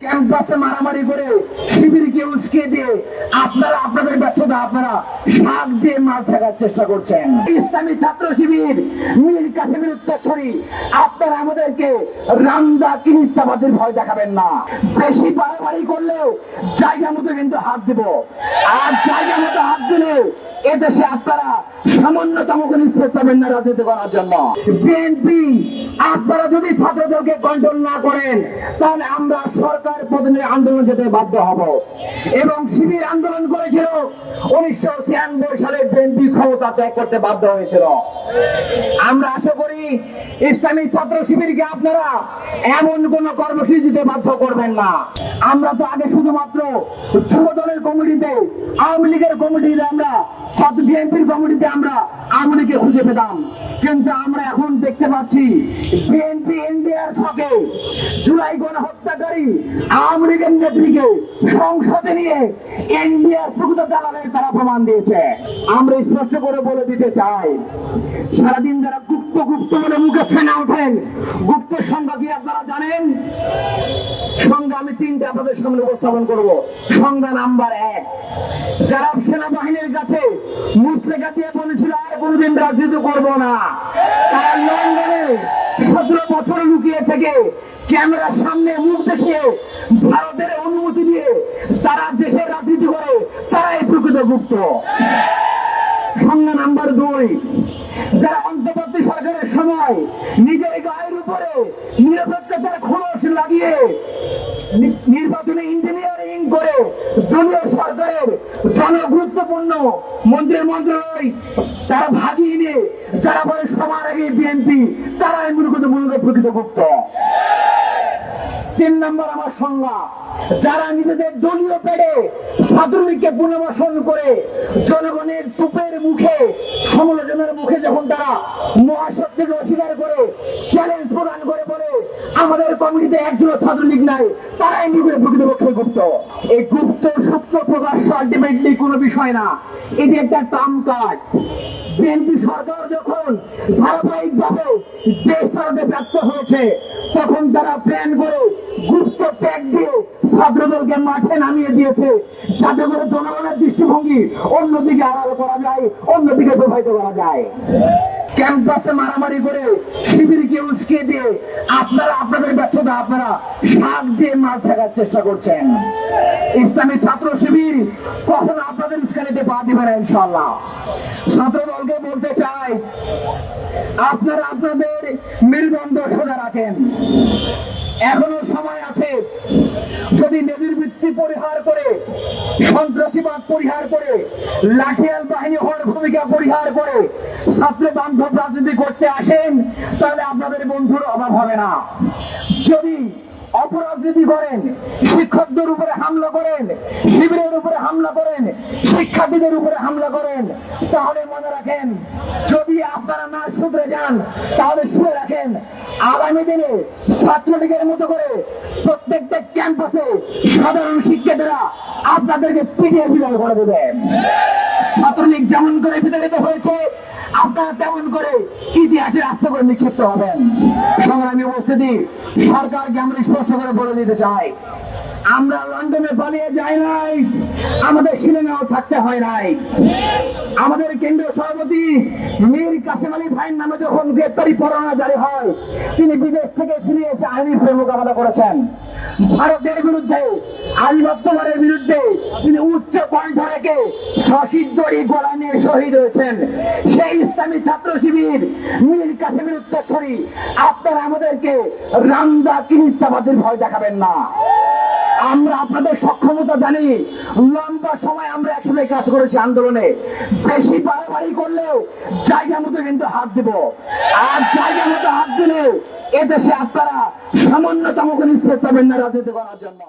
ক্যাম্পাসে মারামারি করে শিবিরকে উস্কিয়ে দিয়ে আপনারা আপনাদের ব্যর্থতা আপনারা শাক দিয়ে মাছ থাকার চেষ্টা করছেন। ইসলামী ছাত্র শিবির মীর কাসেমের উত্তরসূরি আপনারা আমাদেরকে রামদা কিনিস্তাবাদের ভয় দেখাবেন না। বেশি বাড়াবাড়ি করলেও জায়গা মতো কিন্তু হাত দিব, আর জায়গা মতো হাত দিলে এদেশে আপনারা সামান্যতম নিষ্পত্তি পাবেন না রাজনীতি করার জন্য। বিএনপি আপনারা যদি ছাত্রদেরকে কন্ট্রোল না করেন তাহলে আমরা সরকার পতনের আন্দোলন যেতে বাধ্য হব। এবং শিবির আন্দোলন করেছিল 1996 সালে বিএনপি ক্ষমতা ত্যাগ করতে বাধ্য হয়েছিল। আমরা আশা করি ইসলামী ছাত্র শিবিরকে আপনারা এমন কোন কর্মসূচি দিতে বাধ্য করবেন না। আমরা তো আগে শুধুমাত্র যুব দলের কমিটিতে, আওয়ামী লীগের কমিটিতে, আমরা ছাত্র বিএনপির কমিটিতে আমরা আওয়ামী লীগকে খুঁজে পেতাম, কিন্তু আমরা এখন দেখতে পাচ্ছি বিএনপি ইন্ডিয়ার ছকে জুলাই গণহত্যাকারী আওয়ামী লীগের নেত্রীকে সংসদে নিয়ে ইন্ডিয়ার প্রকৃত দালালের তারা প্রমাণ দিয়েছে। আমরা স্পষ্ট করে বলে দিতে চাই, সারাদিন যারা গুপ্ত গুপ্ত বলে মুখে ফেনা ওঠেন, গুপ্তের সংখ্যা কি আপনারা জানেন? সংখ্যা আমি তিনটা আপনাদের সামনে উপস্থাপন করব। সংখ্যা নাম্বার 1, যারা সেনাবাহিনীর কাছে মুসলেখা দিয়ে বলেছিল আর কোনদিন রাজনীতি করবো না, তারা লন্ডনে 17 বছর লুকিয়ে থেকে ক্যামেরার সামনে মুখ দেখিয়ে ভারতের অনুমতি দিয়ে তারা দেশের রাজনীতি করে, তারাই প্রকৃত গুপ্ত। সংজ্ঞা নাম্বার 2, যারা অন্তর্বর্তী সরকারের সময় নিজের গায়ের উপরে নিরপেক্ষতার খোলস লাগিয়ে নির্বাচনে ইঞ্জিনিয়ারিং করে দলীয় সরকারের জনগুরুত্বপূর্ণ মন্ত্রণালয় তারা ভাগিয়ে নিয়ে যারা বলে সবার আগে বিএনপি, তারাই মূলত প্রকৃত গুপ্ত। 3 নম্বর আমার সংজ্ঞা, যারা নিজেদের দলীয় পেড়ে ছাত্রলীগকে পুনর্বাসন করে জনগণের তুপের মুখে, সমালোচনার মুখে যখন তারা মহাশক্তিকে অস্বীকার করে চ্যালেঞ্জ প্রদান করে বলে আমাদের কমিটিতে একজনও ছাত্রলীগ নাই, তারাই নিজের প্রকৃতপক্ষে গুপ্ত। এই গুপ্ত সত্য প্রকাশ্য আলটিমেটলি কোনো বিষয় না, এটি একটা ট্রাম কার্ড। বিএনপি সরকার যখন ধারাবাহিকভাবে দেশ চালাতে ব্যর্থ হয়েছে, তখন তারা প্ল্যান করে গুপ্ত ট্যাগ দিয়ে ছাত্রদলকে মাঠে নামিয়ে দিয়েছে, যাতে করে জনগণের দৃষ্টিভঙ্গি অন্যদিকে আড়াল করা যায়, অন্যদিকে প্রভাবিত করা যায়। ক্যাম্পাসে মারামারি করে শিবিরকে উস্কিয়ে দিয়ে আপনারা আপনাদের ব্যর্থতা আপনারা শাক দিয়ে মাছ থাকার চেষ্টা করছেন। ইসলামী ছাত্র শিবির কখনো আপনাদের উস্কানিতে পা দিবে না ইনশাআল্লাহ। ছাত্র দলকে বলতে চাই, আপনারা আপনাদের মেরুদণ্ড সোজা রাখেন, এখনো সময় আছে। যদি নদীর ভিত্তি পরিহার করে, সন্ত্রাসীবাদ পরিহার করে, লাঠিয়াল বাহিনী হওয়ার ভূমিকা পরিহার করে ছাত্র বান্ধব রাজনীতি করতে আসেন, তাহলে আপনাদের বন্ধুর অভাব হবে না। যদি অপরাজনীতি করেন, শিক্ষকদের উপরে হামলা করেন, শিবিরের উপরে হামলা করেন, শিক্ষার্থীদের উপরে হামলা করেন, তাহলে মনে রাখেন, যদি আপনারা না শুধরে যান তাহলে শুনে রাখেন, আগামী দিনে ছাত্রলীগের মতো করে প্রত্যেকটা ক্যাম্পাসে সাধারণ শিক্ষার্থীরা আপনাদেরকে পিটিয়ে বিদায় করে দেবেন। ছাত্রলীগ যেমন করে বিতাড়িত হয়েছে, আপনারা তেমন করে ইতিহাসের আস্তে করে নিক্ষিপ্ত হবেন। সংগ্রামী উপস্থিতি, সরকারকে আমরা স্পষ্ট করে বলে দিতে চাই, আমরা লন্ডনে পালিয়ে যাই নাই, আমাদের সিনেমাও থাকতে হয় নাই। আমাদের কেন্দ্রীয় সভাপতি মীর কাসেম আলী ভাইয়ের নামে যখন গ্রেপ্তারি পরোয়ানা জারি হয়, তিনি বিদেশ থেকে ফিরে এসে আইনি মোকাবেলা করেছেন। ভারতের বিরুদ্ধে, আধিপত্যবাদের বিরুদ্ধে তিনি উচ্চ কণ্ঠ রেখে সশিদ্দরি গলা নিয়ে শহীদ হয়েছেন। সেই ইসলামী ছাত্র শিবির মীর কাসেমের উত্তরসূরি আপনারা আমাদেরকে রামদা কিনিস্তাবাদের ভয় দেখাবেন না। আমরা আপনাদের সক্ষমতা জানি, লম্বা সময় আমরা একসাথে কাজ করেছি আন্দোলনে। বেশি বাড়াবাড়ি করলেও জায়গা মতো কিন্তু হাত দিব, আর জায়গা মতো হাত দিলে এদেশে আপনারা সামান্যতম নিষ্পত্তি পাবেন না রাজনীতি করার জন্য।